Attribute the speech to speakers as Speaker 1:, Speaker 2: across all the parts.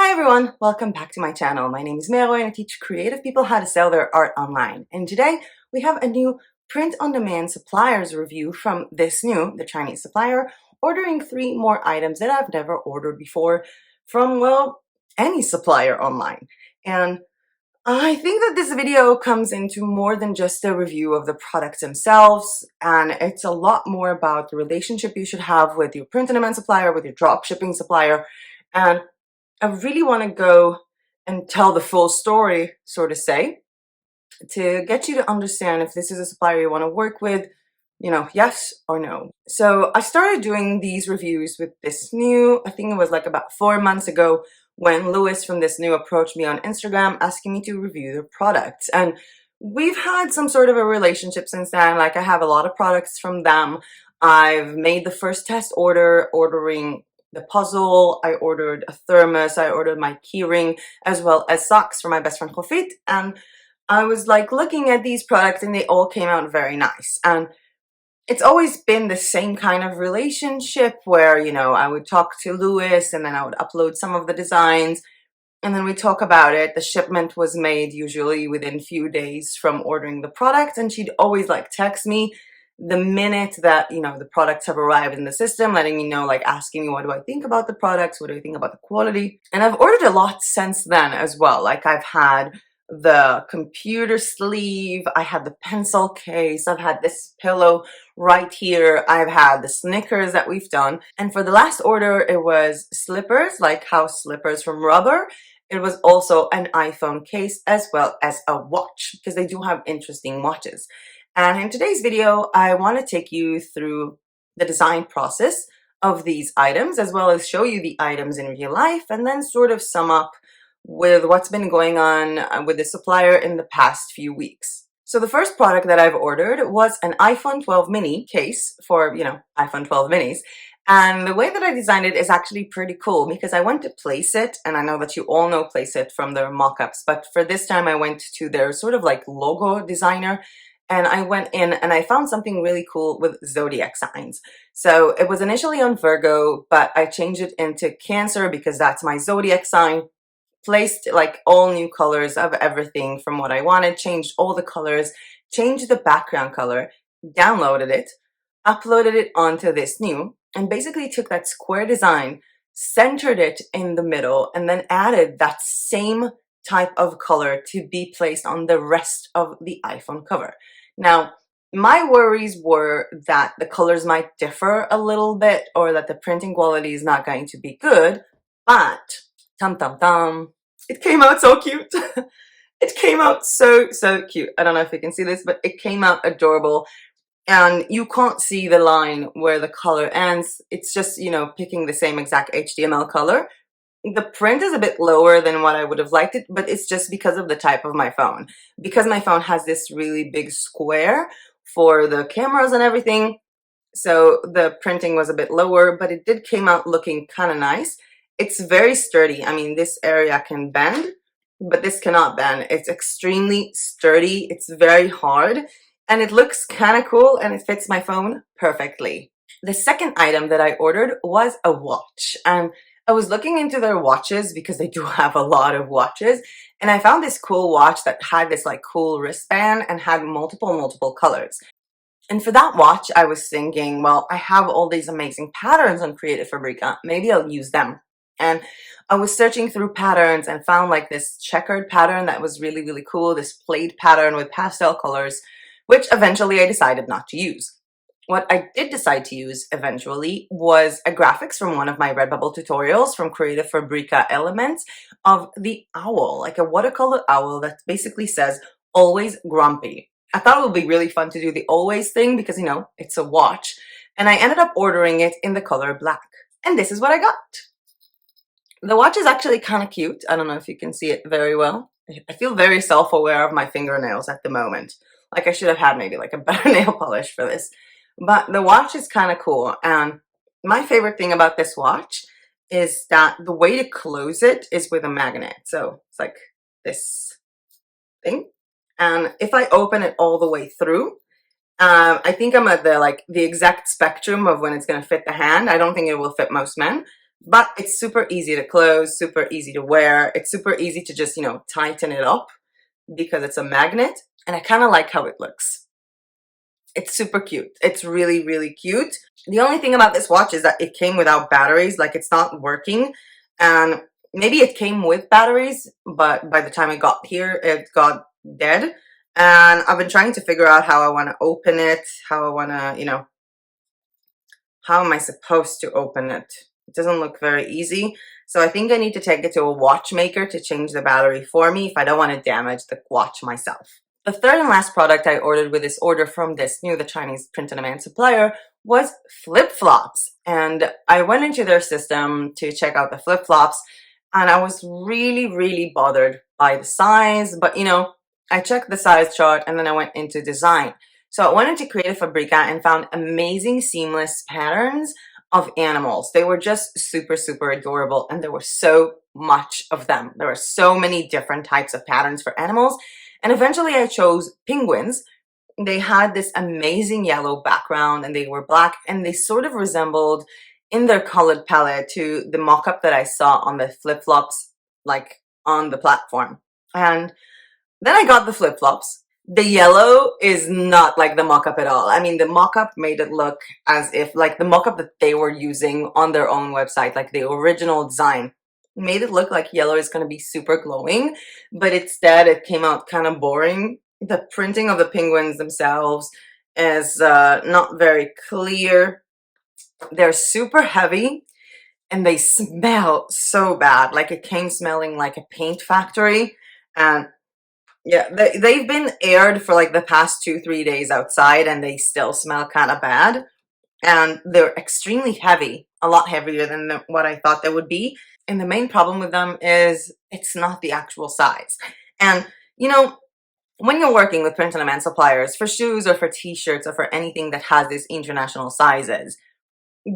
Speaker 1: Hi everyone, welcome back to my channel. My name is MeyAroyo and I teach creative people how to sell their art online. And today we have a new print-on-demand suppliers review from ThisNew, the Chinese supplier, ordering 3 more items that I've never ordered before from, well, any supplier online. And I think that this video comes into more than just a review of the products themselves, and it's a lot more about the relationship you should have with your print-on-demand supplier, with your drop shipping supplier, and I really want to go and tell the full story, so to say, to get you to understand if this is a supplier you want to work with, yes or no. So I started doing these reviews with ThisNew, I think it was like about 4 months ago, when Lewis from ThisNew approached me on Instagram asking me to review their products. And we've had some sort of a relationship since then. Like, I have a lot of products from them. I've made the first test order, ordering the puzzle, I ordered a thermos, I ordered my keyring, as well as socks for my best friend Hofit, and I was like looking at these products and they all came out very nice. And it's always been the same kind of relationship where, I would talk to Lewis and then I would upload some of the designs and then we talk about it. The shipment was made usually within a few days from ordering the product, and she'd always like text me the minute that, the products have arrived in the system, letting me know, like asking me what do I think about the products, what do I think about the quality. And I've ordered a lot since then as well. Like, I've had the computer sleeve, I had the pencil case, I've had this pillow right here, I've had the Snickers that we've done. And for the last order, it was slippers, like house slippers from rubber. It was also an iPhone case as well as a watch, because they do have interesting watches. And in today's video, I want to take you through the design process of these items, as well as show you the items in real life, and then sort of sum up with what's been going on with the supplier in the past few weeks. So the first product that I've ordered was an iPhone 12 mini case for, iPhone 12 minis. And the way that I designed it is actually pretty cool, because I went to Place It, and I know that you all know Place It from their mock-ups, but for this time I went to their sort of like logo designer, and I went in and I found something really cool with zodiac signs. So it was initially on Virgo, but I changed it into Cancer because that's my zodiac sign. Placed like all new colors of everything from what I wanted, changed all the colors, changed the background color, downloaded it, uploaded it onto ThisNew, and basically took that square design, centered it in the middle, and then added that same type of color to be placed on the rest of the iPhone cover. Now, my worries were that the colors might differ a little bit or that the printing quality is not going to be good, but it came out so cute. It came out so cute. I don't know if you can see this, but it came out adorable. And you can't see the line where the color ends. It's just, picking the same exact HTML color. The print is a bit lower than what I would have liked it, but it's just because of the type of my phone. Because my phone has this really big square for the cameras and everything, so the printing was a bit lower, but it did came out looking kind of nice. It's very sturdy. I mean, this area can bend, but this cannot bend. It's extremely sturdy. It's very hard, and it looks kind of cool, and it fits my phone perfectly. The second item that I ordered was a watch, and I was looking into their watches because they do have a lot of watches, and I found this cool watch that had this like cool wristband and had multiple colors. And for that watch, I was thinking, well, I have all these amazing patterns on Creative Fabrica. Maybe I'll use them. And I was searching through patterns and found like this checkered pattern that was really cool, this plaid pattern with pastel colors, which eventually I decided not to use. What I did decide to use eventually was a graphics from one of my Redbubble tutorials from Creative Fabrica Elements of the owl, like a watercolor owl that basically says, always grumpy. I thought it would be really fun to do the always thing because, it's a watch. And I ended up ordering it in the color black. And this is what I got. The watch is actually kind of cute. I don't know if you can see it very well. I feel very self-aware of my fingernails at the moment. Like, I should have had maybe like a better nail polish for this. But the watch is kind of cool. And my favorite thing about this watch is that the way to close it is with a magnet. So it's like this thing. And if I open it all the way through, I think I'm at the exact spectrum of when it's going to fit the hand. I don't think it will fit most men, but it's super easy to close, super easy to wear. It's super easy to just, tighten it up because it's a magnet, and I kind of like how it looks. It's super cute. It's really, really cute. The only thing about this watch is that it came without batteries, like it's not working, and maybe it came with batteries, but by the time it got here, it got dead. And I've been trying to figure out how I want to open it, how I want to, how am I supposed to open it? It doesn't look very easy. So I think I need to take it to a watchmaker to change the battery for me if I don't want to damage the watch myself. The third and last product I ordered with this order from ThisNew, the Chinese print-on-demand supplier, was flip-flops. And I went into their system to check out the flip-flops, and I was really, really bothered by the size. But, I checked the size chart and then I went into design. So I went into Creative Fabrica and found amazing seamless patterns of animals. They were just super, super adorable, and there were so much of them. There were so many different types of patterns for animals. And eventually I chose penguins. They had this amazing yellow background and they were black, and they sort of resembled in their colored palette to the mock-up that I saw on the flip-flops, like on the platform. And then I got the flip-flops. The yellow is not like the mock-up at all. I mean, the mock-up made it look as if, like the mock-up that they were using on their own website, like the original design, made it look like yellow is going to be super glowing, but instead it came out kind of boring. The printing of the penguins themselves is not very clear. They're super heavy and they smell so bad. Like it came smelling like a paint factory. And yeah, they've been aired for like the past 2-3 days outside and they still smell kind of bad. And they're extremely heavy, a lot heavier than what I thought they would be. And the main problem with them is it's not the actual size. And, when you're working with print-on-demand suppliers for shoes or for t-shirts or for anything that has these international sizes,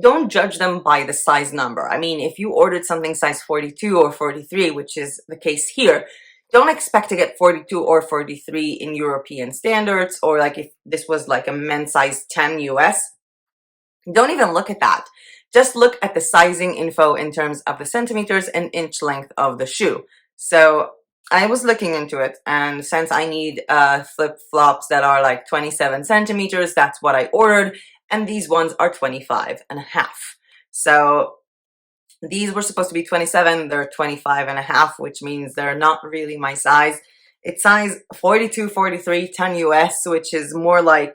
Speaker 1: don't judge them by the size number. I mean, if you ordered something size 42 or 43, which is the case here, don't expect to get 42 or 43 in European standards, or like if this was like a men's size 10 US. Don't even look at that. Just look at the sizing info in terms of the centimeters and inch length of the shoe. So I was looking into it, and since I need flip-flops that are like 27 centimeters, that's what I ordered, and these ones are 25.5. So these were supposed to be 27, they're 25.5, which means they're not really my size. It's size 42, 43, 10 US, which is more like,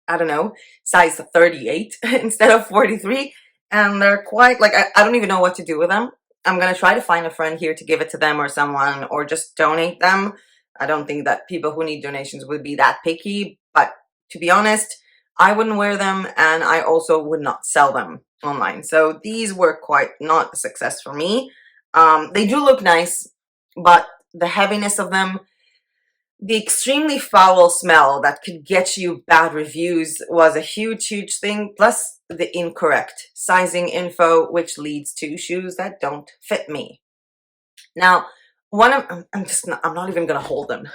Speaker 1: I don't know, size 38 instead of 43. And they're quite, like, I don't even know what to do with them. I'm going to try to find a friend here to give it to them or someone, or just donate them. I don't think that people who need donations would be that picky, but to be honest, I wouldn't wear them, and I also would not sell them online. So these were quite not a success for me. They do look nice, but the heaviness of them, the extremely foul smell that could get you bad reviews was a huge, huge thing, plus the incorrect sizing info, which leads to shoes that don't fit me. Now, I'm not even gonna hold them.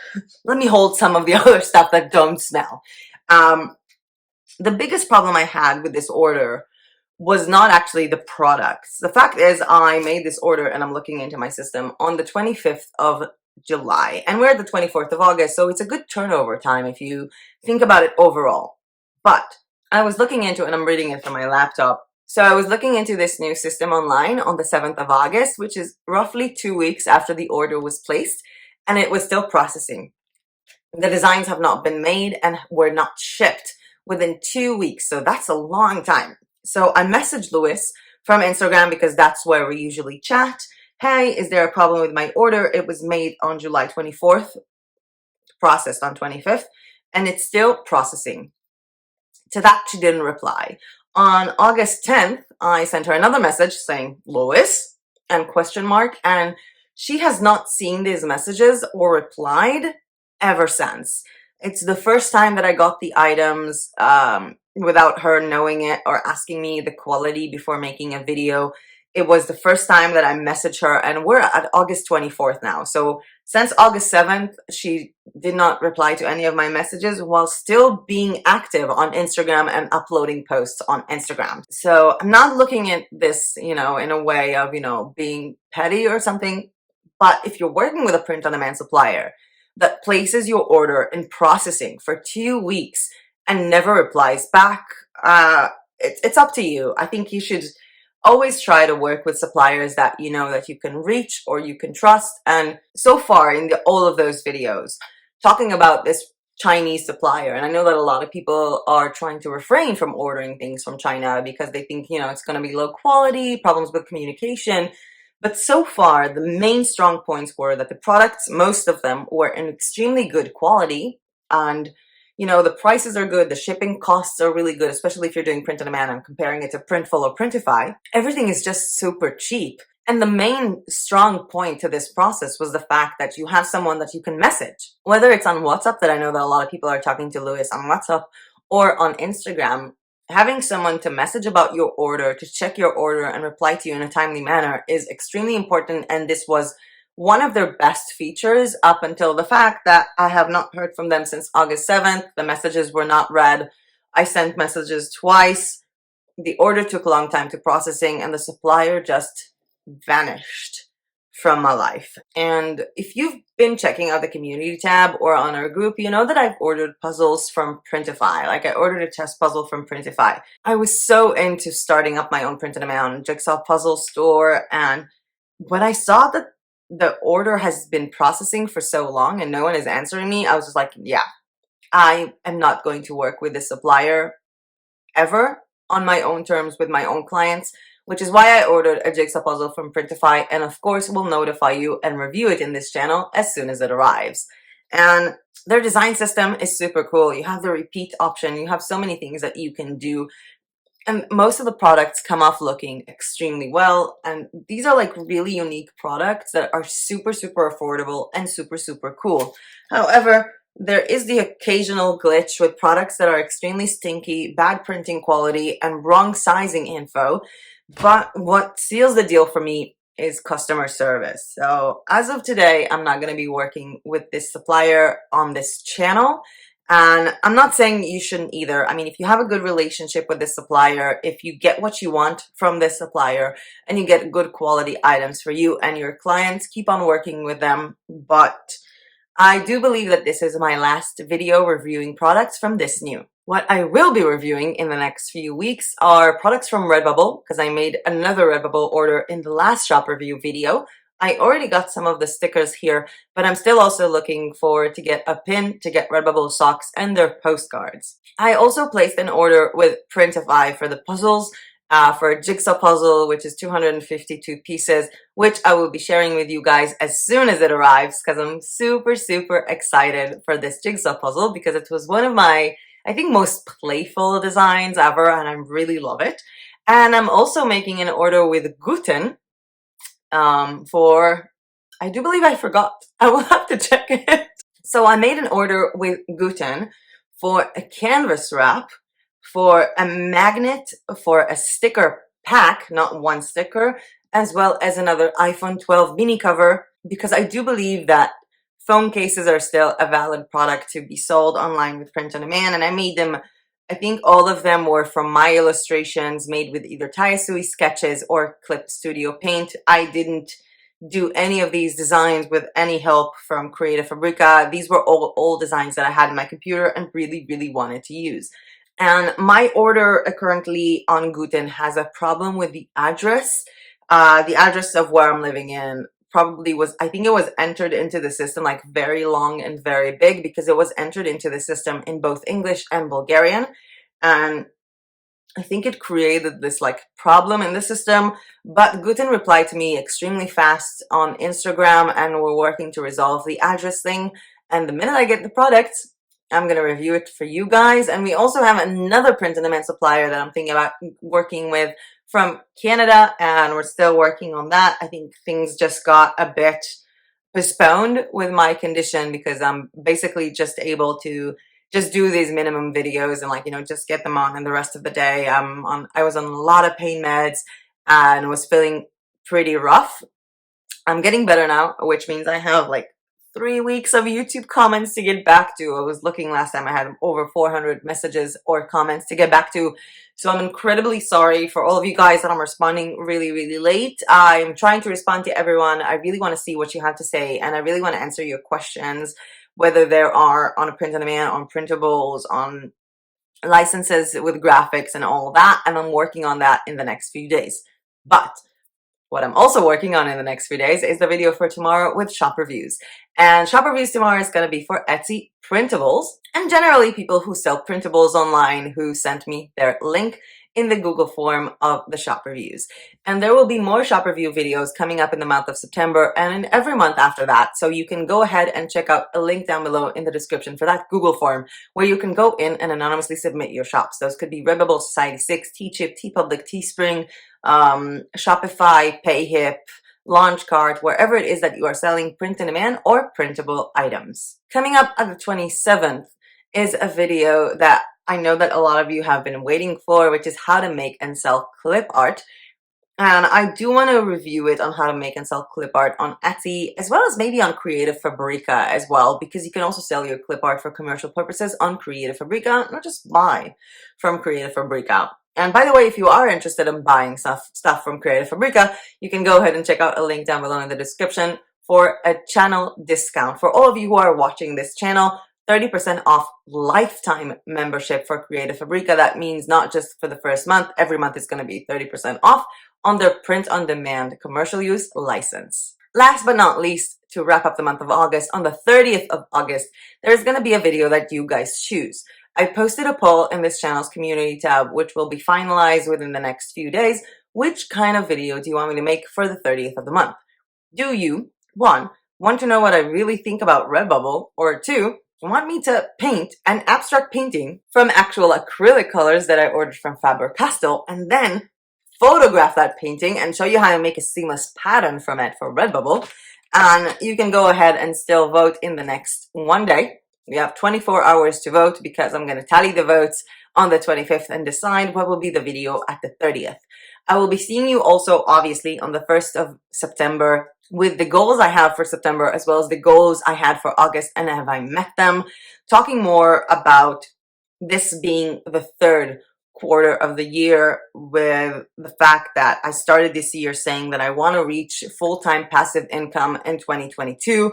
Speaker 1: Let me hold some of the other stuff that don't smell. The biggest problem I had with this order was not actually the products. The fact is, I made this order, and I'm looking into my system, on the 25th of July, and we're at the 24th of August, so it's a good turnover time if you think about it overall. But I was looking into it, and I'm reading it from my laptop. So I was looking into this new system online on the 7th of August, which is roughly 2 weeks after the order was placed, and it was still processing. The designs have not been made and were not shipped within 2 weeks, so that's a long time. So I messaged Louis from Instagram, because that's where we usually chat. Hey, is there a problem with my order? It was made on July 24th, processed on 25th, and it's still processing. To that, she didn't reply. On August 10th, I sent her another message saying, Louis, and question mark, and she has not seen these messages or replied ever since. It's the first time that I got the items without her knowing it or asking me the quality before making a video. it was the first time that I messaged her, and we're at August 24th now. So since August 7th, she did not reply to any of my messages while still being active on Instagram and uploading posts on Instagram. So I'm not looking at this, in a way of, being petty or something. But if you're working with a print-on-demand supplier that places your order in processing for 2 weeks and never replies back, it's up to you. I think you should always try to work with suppliers that you know that you can reach or you can trust. And so far in all of those videos, talking about this Chinese supplier, and I know that a lot of people are trying to refrain from ordering things from China because they think, it's going to be low quality, problems with communication. But so far, the main strong points were that the products, most of them, were in extremely good quality, and the prices are good, the shipping costs are really good, especially if you're doing print on demand and comparing it to Printful or Printify. Everything is just super cheap. And the main strong point to this process was the fact that you have someone that you can message, whether it's on WhatsApp, that I know that a lot of people are talking to Lewis on WhatsApp, or on Instagram. Having someone to message about your order, to check your order and reply to you in a timely manner is extremely important, and this was one of their best features up until the fact that I have not heard from them since August 7th. The messages were not read. I sent messages twice. The order took a long time to processing, and the supplier just vanished from my life. And if you've been checking out the community tab or on our group, you know that I've ordered puzzles from Printify. Like, I ordered a chess puzzle from Printify. I was so into starting up my own print-on-demand jigsaw puzzle store, and when I saw that the order has been processing for so long and no one is answering me, I was just like, yeah, I am not going to work with this supplier ever on my own terms with my own clients, which is why I ordered a jigsaw puzzle from Printify, and of course will notify you and review it in this channel as soon as it arrives. And their design system is super cool. You have the repeat option. You have so many things that you can do. And most of the products come off looking extremely well. And these are like really unique products that are super, super affordable and super, super cool. However, there is the occasional glitch with products that are extremely stinky, bad printing quality, and wrong sizing info. But what seals the deal for me is customer service. So as of today, I'm not going to be working with this supplier on this channel. And I'm not saying you shouldn't either. I mean, if you have a good relationship with this supplier, if you get what you want from this supplier and you get good quality items for you and your clients, keep on working with them. But I do believe that this is my last video reviewing products from ThisNew. What I will be reviewing in the next few weeks are products from Redbubble, because I made another Redbubble order in the last shop review video. I already got some of the stickers here, but I'm still also looking forward to get a pin to get Redbubble socks and their postcards. I also placed an order with Printify for the puzzles, for a jigsaw puzzle, which is 252 pieces, which I will be sharing with you guys as soon as it arrives, because I'm super, super excited for this jigsaw puzzle because it was one of my, I think, most playful designs ever, and I really love it. And I'm also making an order with Guten, for, I do believe I forgot. I will have to check it. So I made an order with Guten for a canvas wrap, for a magnet, for a sticker pack, not one sticker, as well as another iPhone 12 mini cover, because I do believe that phone cases are still a valid product to be sold online with print on demand. And I made them, I think all of them were from my illustrations, made with either Tayasui sketches or Clip Studio Paint. I didn't do any of these designs with any help from Creative Fabrica. These were all old designs that I had in my computer and really, really wanted to use. And my order currently on Guten has a problem with the address. The address of where I'm living in probably was, I think it was entered into the system like very long and very big, because it was entered into the system in both English and Bulgarian. And I think it created this like problem in the system, but Guten replied to me extremely fast on Instagram, and we're working to resolve the address thing. And the minute I get the product, I'm going to review it for you guys. And we also have another print-on-demand supplier that I'm thinking about working with from Canada, and we're still working on that. I think things just got a bit postponed with my condition because I'm basically just able to just do these minimum videos and, like, just get them on, and the rest of the day I was on a lot of pain meds, and was feeling pretty rough. I'm getting better now, which means I have like 3 weeks of YouTube comments to get back to. I was looking last time, I had over 400 messages or comments to get back to. So I'm incredibly sorry for all of you guys that I'm responding really late. I'm trying to respond to everyone. I really want to see what you have to say, and I really want to answer your questions, whether there are on a print on demand, on printables, on licenses with graphics and all that. And I'm working on that in the next few days. But what I'm also working on in the next few days is the video for tomorrow with shop reviews. And shop reviews tomorrow is going to be for Etsy printables, and generally people who sell printables online who sent me their link in the Google form of the shop reviews. And there will be more shop review videos coming up in the month of September and in every month after that. So you can go ahead and check out a link down below in the description for that Google form where you can go in and anonymously submit your shops. Those could be Redbubble, Society6, Teechip, TeePublic, Teespring, Shopify, PayHip, Launchcart, wherever it is that you are selling print on demand or printable items. Coming up on the 27th is a video that I know that a lot of you have been waiting for, which is how to make and sell clip art. And I do want to review it on how to make and sell clip art on Etsy, as well as maybe on Creative Fabrica as well, because you can also sell your clip art for commercial purposes on Creative Fabrica, not just buy from Creative Fabrica. And by the way, if you are interested in buying stuff from Creative Fabrica, you can go ahead and check out a link down below in the description for a channel discount. For all of you who are watching this channel, 30% off lifetime membership for Creative Fabrica. That means not just for the first month, every month is going to be 30% off on their print-on-demand commercial use license. Last but not least, to wrap up the month of August, on the 30th of August, there's going to be a video that you guys choose. I posted a poll in this channel's community tab, which will be finalized within the next few days. Which kind of video do you want me to make for the 30th of the month? Do you, 1, want to know what I really think about Redbubble, or 2, want me to paint an abstract painting from actual acrylic colors that I ordered from Faber-Castell and then photograph that painting and show you how to make a seamless pattern from it for Redbubble? And you can go ahead and still vote in the next one day. We have 24 hours to vote because I'm going to tally the votes on the 25th and decide what will be the video at the 30th. I will be seeing you also obviously on the 1st of September with the goals I have for September, as well as the goals I had for August, and have I met them, talking more about this being the third quarter of the year, with the fact that I started this year saying that I want to reach full-time passive income in 2022,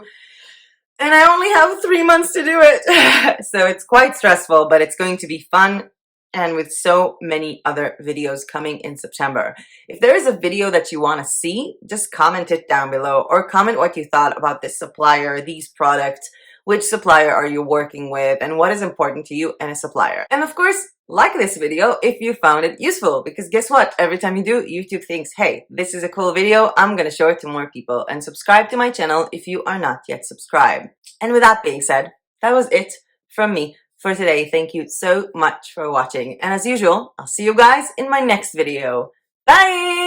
Speaker 1: and I only have 3 months to do it. So it's quite stressful, but it's going to be fun, and with so many other videos coming in September. If there is a video that you want to see, just comment it down below, or comment what you thought about this supplier, these products, which supplier are you working with, and what is important to you in a supplier. And of course, like this video if you found it useful, because guess what? Every time you do, YouTube thinks, hey, this is a cool video, I'm going to show it to more people. And subscribe to my channel if you are not yet subscribed. And with that being said, that was it from me for today. Thank you so much for watching. And as usual, I'll see you guys in my next video. Bye!